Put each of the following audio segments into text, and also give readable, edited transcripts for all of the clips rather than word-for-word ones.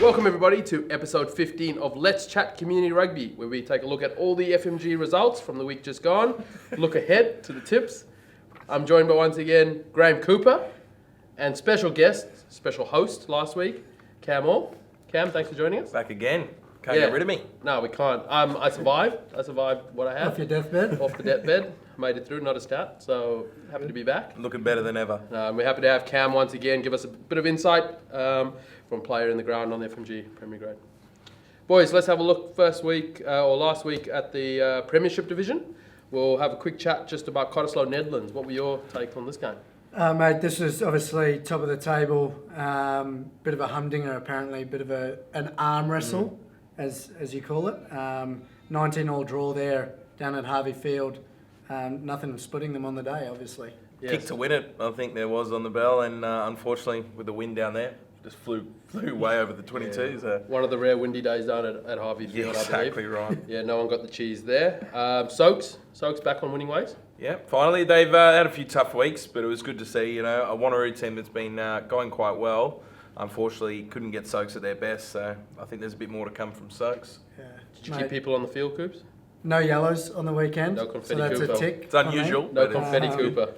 Welcome everybody to episode 15 of Let's Chat Community Rugby, where we take a look at all the FMG results from the week just gone, look ahead to the tips. I'm joined by once again Graham Cooper and special guest, special host last week, Cam Orr. Cam, thanks for joining us. Back again. Can't get rid of me. No, we can't. I survived what I had. Off your deathbed? Off the deathbed. Made it through, not a stat, so happy to be back. Looking better than ever. We're happy to have Cam once again give us a bit of insight from player in the ground on the FMG Premier Grade. Boys, let's have a look last week at the Premiership Division. We'll have a quick chat just about Cottesloe Nedlands. What were your take on this game? Mate, this was obviously top of the table. Bit of a humdinger apparently, bit of an arm wrestle, as you call it. 19-all draw there down at Harvey Field. Nothing splitting them on the day, obviously. Yes. Kick to win it, I think there was on the bell, and unfortunately with the wind down there, just flew way over the 22. Yeah. So. One of the rare windy days down at Harvey Field, I believe. Exactly right. Yeah, no one got the cheese there. Soaks back on winning ways. Yeah, finally they've had a few tough weeks, but it was good to see. You know, a Wanneroo team that's been going quite well. Unfortunately, couldn't get Soaks at their best, so I think there's a bit more to come from Soaks. Yeah. Did you keep people on the field, Coops? No yellows on the weekend. No confetti so that's Cooper. a tick. It's unusual. No confetti Cooper.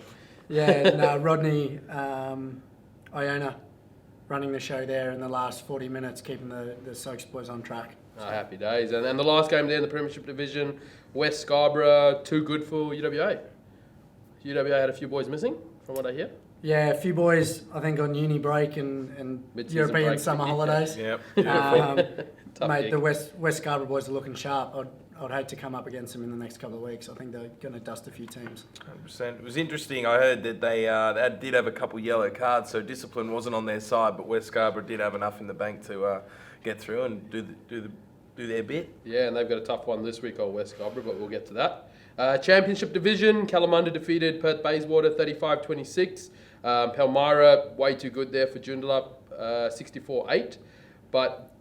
Yeah, no, Rodney Iona running the show there in the last 40 minutes, keeping the Soaks boys on track. Happy days. And the last game there in the Premiership Division, West Scarborough, too good for UWA. UWA had a few boys missing, from what I hear. Yeah, a few boys, I think, on uni break and European break. summer holidays. Yep. Mate, gig. the West Scarborough boys are looking sharp. I'd hate to come up against them in the next couple of weeks. I think they're going to dust a few teams. 100%. It was interesting. I heard that they did have a couple yellow cards, so discipline wasn't on their side, but West Scarborough did have enough in the bank to get through and do their bit. Yeah, and they've got a tough one this week on West Scarborough, but we'll get to that. Championship Division, Kalamunda defeated Perth Bayswater 35-26. Palmyra, way too good there for Joondalup, 64-8. But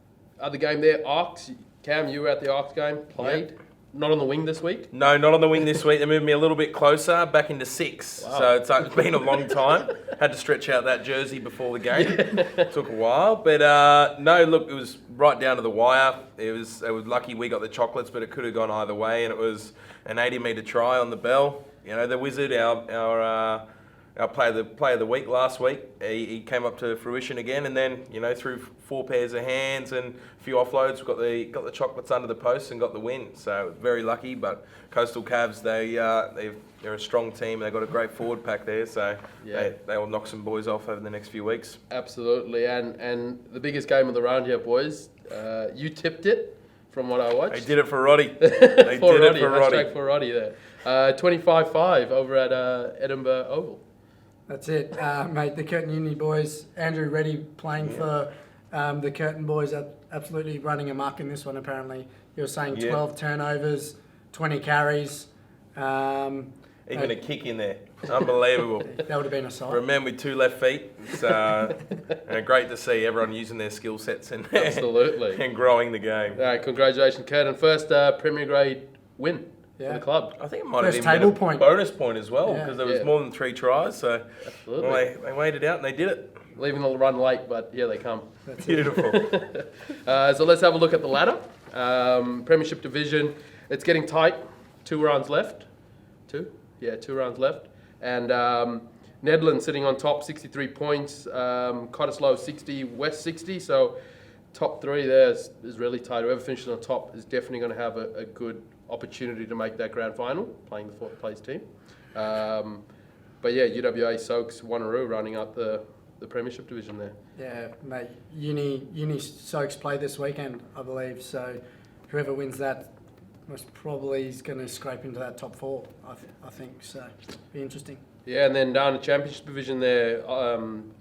other game there, Arcs. Cam, you were at the Arcs game, played. Yep. Not on the wing this week? No, not on the wing this week. They moved me a little bit closer, back into 6. Wow. So it's been a long time. Had to stretch out that jersey before the game. Yeah. Took a while. But no, look, it was right down to the wire. It was lucky we got the chocolates, but it could have gone either way. And it was an 80-metre try on the bell. You know, the Wizard, our player of the week last week, he came up to fruition again, and then through 4 pairs of hands and a few offloads, got the chocolates under the post and got the win. So very lucky. But Coastal Cavs, they're a strong team. They've got a great forward pack there, so yeah. they will knock some boys off over the next few weeks. Absolutely, and the biggest game of the round here, boys. You tipped it. From what I watched. They did it for Roddy. They did it for Roddy. Hashtag for Roddy there. 25-5 over at Edinburgh Oval. That's it, mate. The Curtin Uni boys, Andrew Reddy playing for the Curtin boys, absolutely running amok in this one apparently. You were saying 12 turnovers, 20 carries. Even a kick in there. Unbelievable. That would have been a sight. Remember, with 2 left feet. It's great to see everyone using their skill sets and absolutely and growing the game. All right, congratulations, Curtin. First Premier Grade win for the club. I think it might First have even table been a point. bonus point as well, because there was more than 3 tries. So they waited out and they did it. Leaving the run late, but here they come. That's beautiful. So let's have a look at the ladder. Premiership Division. It's getting tight. 2 rounds left. 2? Yeah, 2 rounds left. And Nedlands sitting on top, 63 points. Cottesloe 60, West 60. So top 3 there is really tight. Whoever finishes on top is definitely going to have a good opportunity to make that grand final, playing the 4th place team. But yeah, UWA, Soaks, Wanneroo running up the Premiership Division there. Yeah, mate. Uni Soaks play this weekend, I believe. So whoever wins that most probably is going to scrape into that top 4, I think. So be interesting. Yeah, and then down the Championship Division there,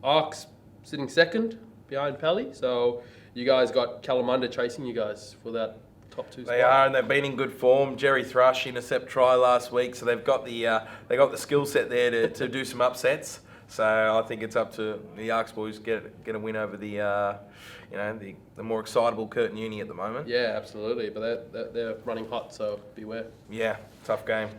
Arcs sitting 2nd behind Pally. So you guys got Kalamunda chasing you guys for that top 2 spot. They are, and they've been in good form. Jerry Thrush intercept try last week, so they've got the skill set there to do some upsets. So I think it's up to the Arcs boys get a win over the more excitable Curtin Uni at the moment. Yeah, absolutely. But they're running hot, so beware. Yeah, tough game.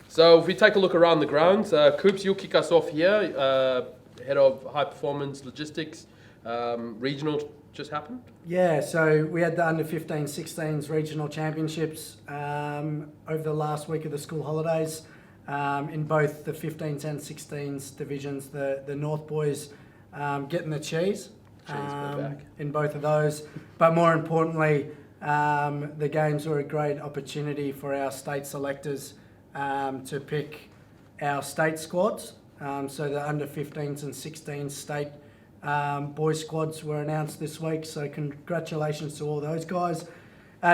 So if we take a look around the grounds, Coops, you'll kick us off here. Head of High Performance Logistics, Regional just happened? Yeah, so we had the under 15-16s regional championships over the last week of the school holidays in both the 15s and 16s divisions. The North boys getting the cheese We're back. in both of those. But more importantly, the games were a great opportunity for our state selectors to pick our state squads. So the under 15s and 16s state boys squads were announced this week, so congratulations to all those guys.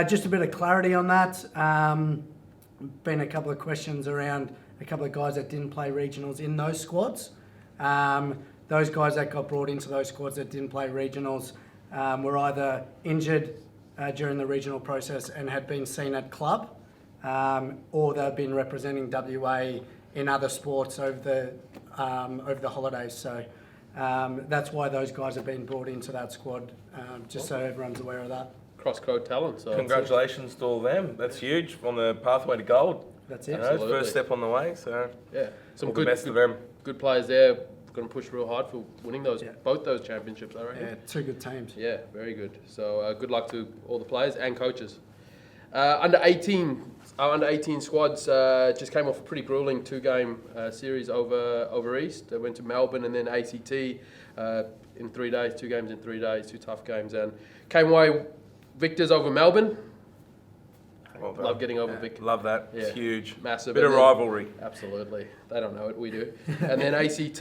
Just a bit of clarity on that. Been a couple of questions around a couple of guys that didn't play regionals in those squads. Those guys that got brought into those squads that didn't play regionals were either injured during the regional process and had been seen at club, or they've been representing WA in other sports over the holidays. So that's why those guys have been brought into that squad, just so everyone's aware of that. Cross-code talent. So Congratulations to all them. That's huge on the pathway to gold. That's You it. know, Absolutely. first step on the way. So yeah, some all the good, best to them. good players there. Going to push real hard for winning those Yeah. both those championships, I reckon. Yeah, two good teams. Yeah, very good. So good luck to all the players and coaches. Under 18 squads just came off a pretty grueling 2-game series over East. They went to Melbourne and then ACT in 3 days, 2 games in 3 days, 2 tough games, and came away victors over Melbourne. Well done. Love getting over Vic. Love that. Yeah. It's huge. Massive. Bit of And then- rivalry. Absolutely. They don't know it, we do. And then ACT,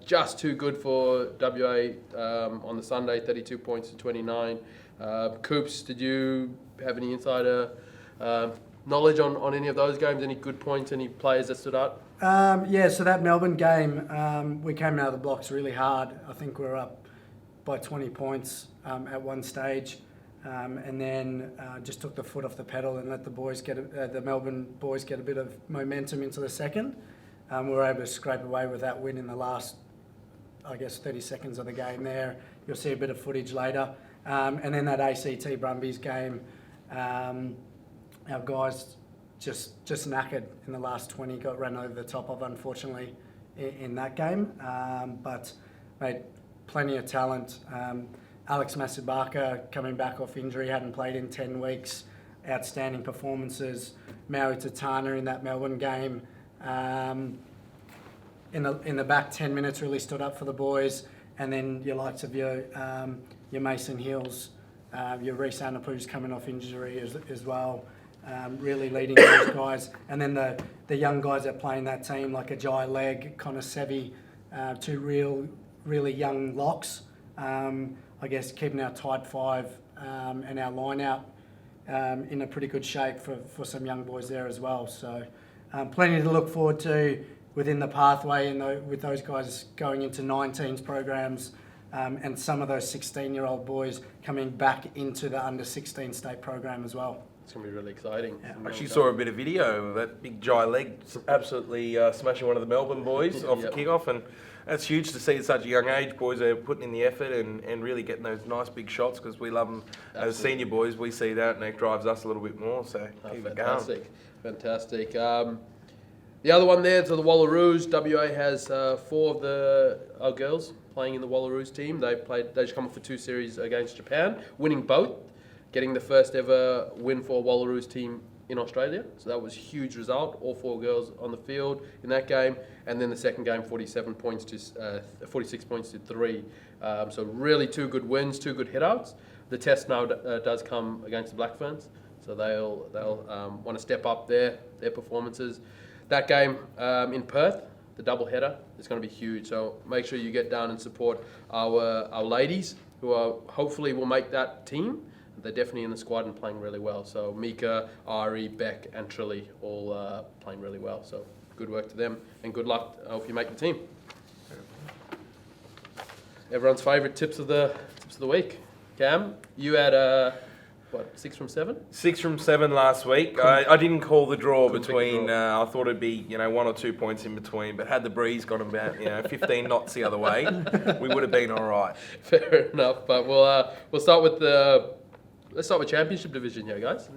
just too good for WA on the Sunday, 32 points to 29. Coops, did you have any insider knowledge on any of those games? Any good points, any players that stood out? Yeah, so that Melbourne game, we came out of the blocks really hard. I think we were up by 20 points at one stage, and then just took the foot off the pedal and let the boys the Melbourne boys get a bit of momentum into the second. We were able to scrape away with that win in the last, I guess, 30 seconds of the game there. You'll see a bit of footage later. And then that ACT Brumbies game, our guys just knackered in the last 20, got run over the top of, unfortunately, in that game. But made plenty of talent. Alex Masibaka coming back off injury, hadn't played in 10 weeks. Outstanding performances. Maui Tatana in that Melbourne game. In the back 10 minutes really stood up for the boys. And then your likes of your Mason Hills, your Reece Anapu's coming off injury as well. Really leading those guys. And then the young guys that play in that team, like Ajay Legg, Connor Sevi, 2 really young locks. I guess keeping our tight 5 and our line out in a pretty good shape for some young boys there as well. So plenty to look forward to within the pathway and with those guys going into 19s programs and some of those 16-year-old boys coming back into the under 16 state program as well. It's going to be really exciting. Yeah. I actually saw a bit of video of that big Jai leg absolutely smashing one of the Melbourne boys off Yep. the kick-off, and that's huge to see at such a young age. Boys are putting in the effort and really getting those nice big shots because we love them as Absolutely. senior boys. We see that and it drives us a little bit more, so keep it going. Fantastic. The other one there, so the Wallaroos. WA has 4 of our girls playing in the Wallaroos team. They just come off for 2 series against Japan, winning both, getting the first ever win for a Wallaroos team in Australia. So that was a huge result. All 4 girls on the field in that game, and then the second game, 46 points to 3. So really 2 good wins, 2 good hitouts. The test now does come against the Black Ferns, so they'll want to step up their performances. That game in Perth, the double header, is going to be huge. So make sure you get down and support our ladies, who hopefully will make that team. They're definitely in the squad and playing really well. So Mika, Ari, Beck, and Trilly all playing really well. So good work to them, and good luck if you make the team. Everyone's favourite tips of the week. Cam, you had 6 from 7? 6 from 7 last week. I didn't call the draw Couldn't pick the between. draw. I thought it'd be 1 or 2 points in between, but had the breeze gone about 15 knots the other way, we would have been all right. Fair enough, but we'll start with let's start with Championship Division here, guys.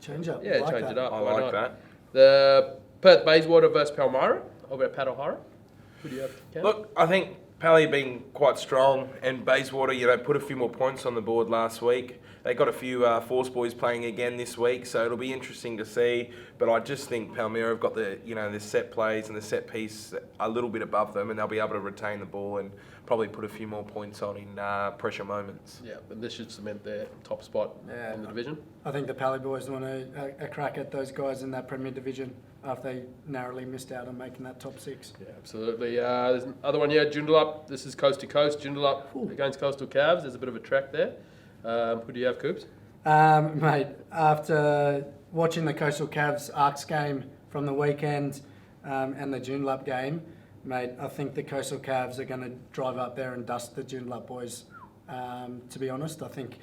Change up. Yeah, like change that. it up. I Why like not? that. The Perth Bayswater versus Palmyra over at Pat O'Hara. Who do you have, Cam? Look, I think Pally been quite strong, and Bayswater, put a few more points on the board last week. They got a few Force boys playing again this week, so it'll be interesting to see. But I just think Palmyra have got the set plays and the set piece a little bit above them, and they'll be able to retain the ball and probably put a few more points on in pressure moments. Yeah, and this should cement their top spot in the division. I think the Pally boys want a crack at those guys in that Premier Division after they narrowly missed out on making that top 6. Yeah, absolutely. There's another one here, Joondalup. This is coast to coast. Joondalup against Coastal Cavs. There's a bit of a track there. Who do you have, Coops? Mate, after watching the Coastal Cavs Arcs game from the weekend and the Joondalup game, mate, I think the Coastal Cavs are going to drive up there and dust the Joondalup boys. To be honest, I think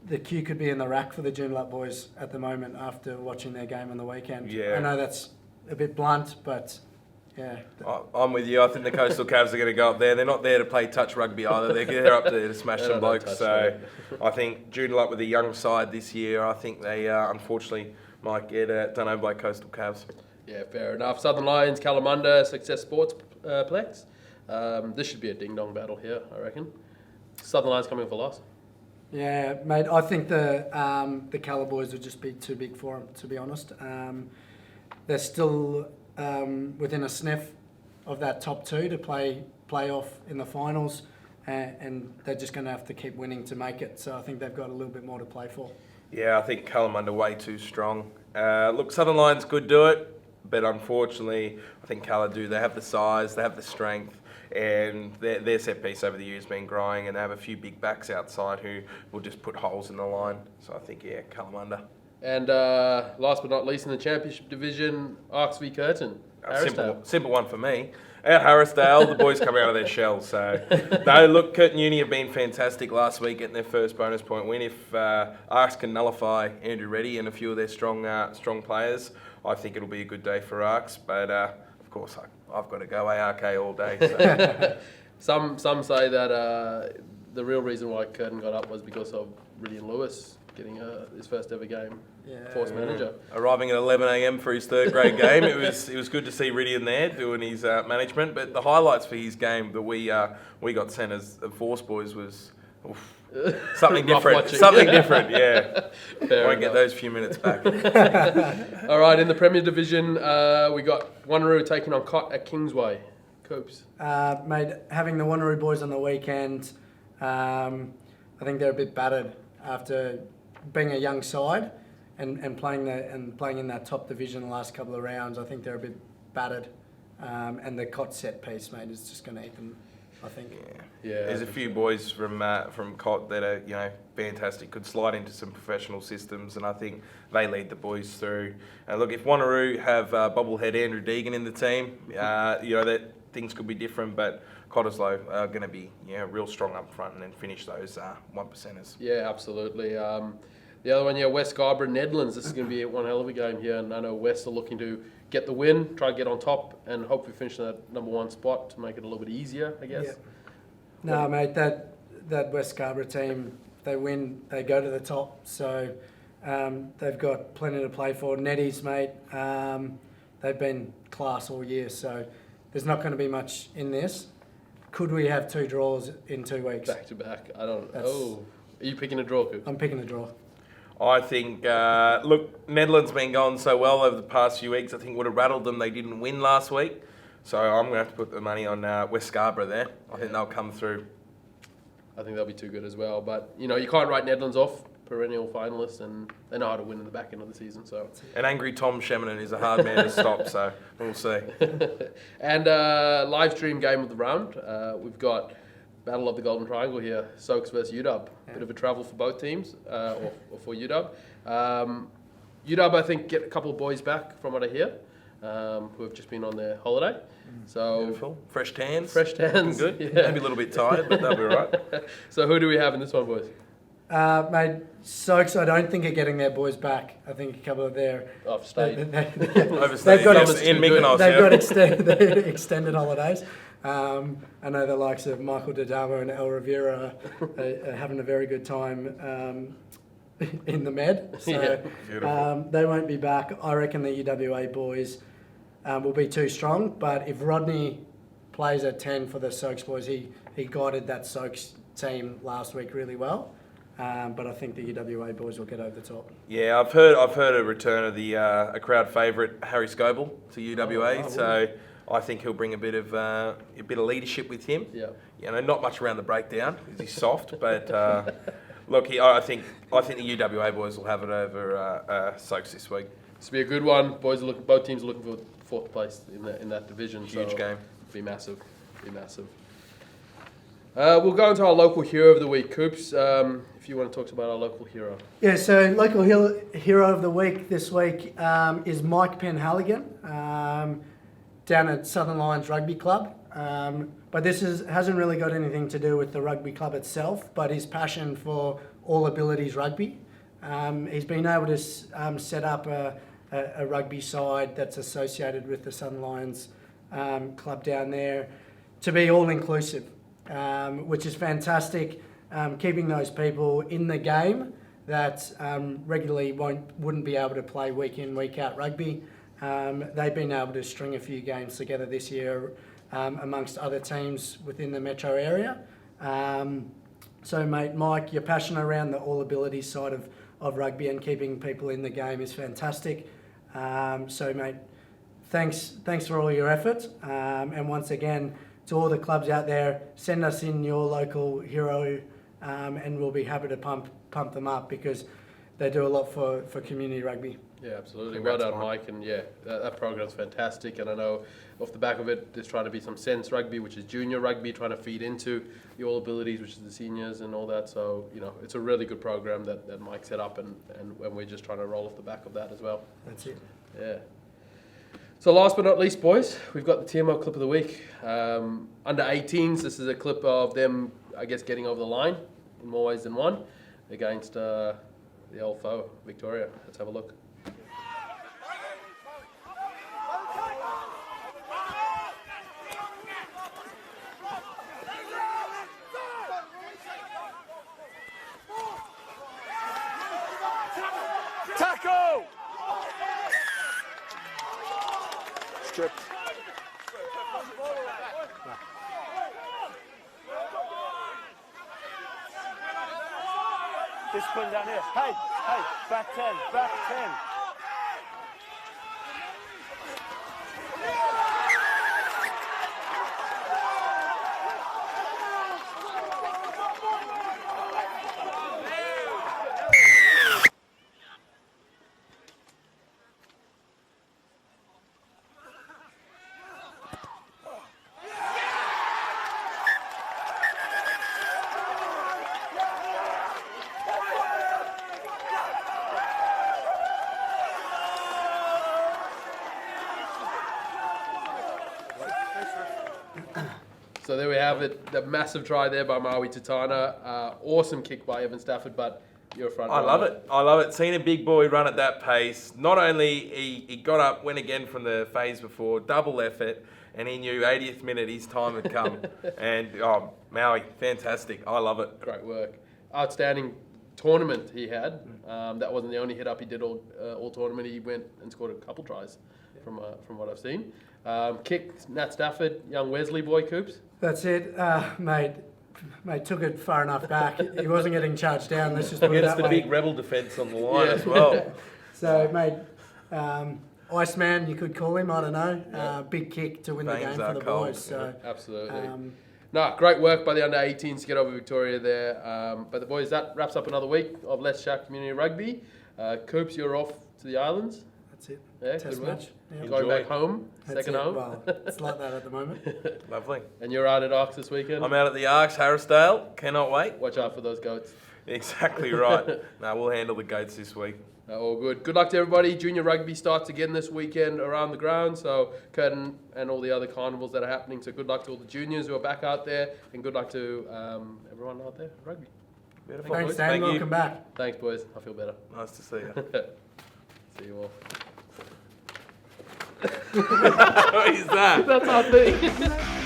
the queue could be in the rack for the Joondalup boys at the moment after watching their game on the weekend. Yeah. I know that's a bit blunt, but yeah. I'm with you. I think the Coastal Cavs are going to go up there. They're not there to play touch rugby either. They're up there to smash some blokes. So I think Joondalup with a young side this year, I think they unfortunately might get done over by Coastal Cavs. Yeah, fair enough. Southern Lions, Kalamunda, Success Sports Plex. This should be a ding-dong battle here, I reckon. Southern Lions coming off a loss. Yeah, mate, I think the Cala boys would just be too big for them, to be honest. They're still within a sniff of that top 2 to play off in the finals, and they're just going to have to keep winning to make it. So I think they've got a little bit more to play for. Yeah, I think Kalamunda way too strong. Look, Southern Lions could do it, but unfortunately, I think Cala do. They have the size, they have the strength, and their set piece over the years has been growing, and they have a few big backs outside who will just put holes in the line. So I think, yeah, Kalamunda. And last but not least in the Championship Division, Arcs v Curtin. Simple one for me. At Harrisdale, the boys come out of their shell. So, no, look, Curtin Uni have been fantastic last week, getting their first bonus point win. If Arcs can nullify Andrew Reddy and a few of their strong players, I think it'll be a good day for Arcs. But of course, I've got to go ARK all day. So. Some say that the real reason why Curtin got up was because of Riddian Lewis getting his first ever game. Force manager. Arriving at 11 a.m. for his third grade game. It was good to see Riddian there doing his management. But the highlights for his game that we got sent as the Force boys was something different. Watching. Something different, yeah. Won't get those few minutes back. All right, in the Premier Division, we got Wanneroo taking on Cott at Kingsway. Coops. Mate, having the Wanneroo boys on the weekend, I think they're a bit battered after being a young side. And playing in that top division the last couple of rounds, I think they're a bit battered, and the Cott set piece, mate, is just going to eat them, I think. Yeah. There's a few boys from Cott that are fantastic, could slide into some professional systems, and I think they lead the boys through. And look, if Wanneroo have bobblehead Andrew Deegan in the team, that things could be different, but Cottesloe are going to be real strong up front and then finish those 1%ers. Yeah, absolutely. The other one, West Scarborough, Nedlands. This is going to be one hell of a game here, and I know West are looking to get the win, try to get on top, and hopefully finish that number 1 spot to make it a little bit easier, I guess. Yeah. No, mate, that West Scarborough team, they win, they go to the top, so they've got plenty to play for. Netties, mate, they've been class all year, so there's not going to be much in this. Could we have 2 draws in 2 weeks? Back to back. I don't know. Are you picking a draw, Coop? I'm picking a draw. I think, Nedland's been going so well over the past few weeks. I think would have rattled them. They didn't win last week. So I'm going to have to put the money on West Scarborough there. I think they'll come through. I think they'll be too good as well. But, you can't write Nedlands off, perennial finalists, and they know how to win in the back end of the season. So. And angry Tom Sheminan is a hard man to stop, so we'll see. And live stream game of the round. We've got Battle of the Golden Triangle here, Soaks versus UW. Bit of a travel for both teams, or for UW. UW, I think, get a couple of boys back from what I hear, who have just been on their holiday. So beautiful. Fresh tans. Good. Yeah. Maybe a little bit tired, but they'll be all right. So who do we have in this one, boys? Mate, Soaks, I don't think are getting their boys back. I think a couple of their... Overstayed. They've got extended holidays. I know the likes of Michael Dadama and El Rivera are having a very good time in the Med. So they won't be back. I reckon the UWA boys will be too strong. But if Rodney plays at 10 for the Soaks boys. He guided that Soaks team last week really well. But I think the UWA boys will get over the top. Yeah, I've heard a return of the a crowd favourite Harry Scoble to UWA, so I think he'll bring a bit of leadership with him. Yeah. You know, not much around the breakdown because he's soft, but look, I think the UWA boys will have it over Soaks this week. This will be a good one. Both teams are looking for fourth place in that division. Huge game. Be massive. We'll go into our local hero of the week, Coops. If you want to talk about our local hero. Yeah, so local hero of the week this week is Mike Penhaligon down at Southern Lions Rugby Club. But this hasn't really got anything to do with the rugby club itself, but his passion for all abilities rugby. He's been able to set up a rugby side that's associated with the Southern Lions club down there to be all-inclusive, which is fantastic, keeping those people in the game that regularly wouldn't be able to play week in, week out rugby. They've been able to string a few games together this year amongst other teams within the metro area. So, mate, Mike, your passion around the all-ability side of rugby and keeping people in the game is fantastic. So, mate, thanks for all your effort. And once again, to all the clubs out there, send us in your local hero and we'll be happy to pump them up because they do a lot for community rugby. Yeah, absolutely. Congrats, Well done, Mike. And yeah, that program's fantastic. And I know off the back of it, there's trying to be some sense rugby, which is junior rugby, trying to feed into the all abilities, which is the seniors and all that. So, you know, it's a really good program that Mike set up and we're just trying to roll off the back of that as well. That's it. Yeah. So last but not least, boys, we've got the TMO clip of the week. Under 18s, this is a clip of them, I guess, getting over the line in more ways than one against the old foe, Victoria. Let's have a look. Tackle! Stripped. Discipline down here. Hey, back 10, back 10. So there we have it, the massive try there by Maui Tatana. Awesome kick by Evan Stafford, but you're a front I love it. Seeing a big boy run at that pace. Not only he got up, went again from the phase before, double effort, and he knew 80th minute his time had come. And Maui, fantastic. I love it. Great work. Outstanding tournament he had. That wasn't the only hit up he did all tournament. He went and scored a couple tries from what I've seen. Kick, Nat Stafford, young Wesley boy, Coops. That's it, mate. Mate took it far enough back. He wasn't getting charged down. Let's just put it Against that the way. big rebel defence on the line as well. So, mate, Iceman, you could call him. I don't know. Big kick to win the Veins game are for the cold, boys. So, Absolutely. No, great work by the under 18s to get over Victoria there. But the boys, that wraps up another week of Let's Chat Community Rugby. Coops, you're off to the islands. that's it. Yeah, Test good work. match. Yep. Going Enjoy. back home, That's second it. home. Well, it's like that at the moment. Lovely. And you're out at Arcs this weekend. I'm out at the Arcs, Harrisdale. Cannot wait. Watch out for those goats. Exactly right. No, we'll handle the goats this week. All good. Good luck to everybody. Junior rugby starts again this weekend around the ground. So Curtin and all the other carnivals that are happening. So good luck to all the juniors who are back out there, and good luck to everyone out there. Rugby. Beautiful. Thanks, Dan. Thank you. Welcome back. Thanks, boys. I feel better. Nice to see you. See you all. What is that? That's our thing.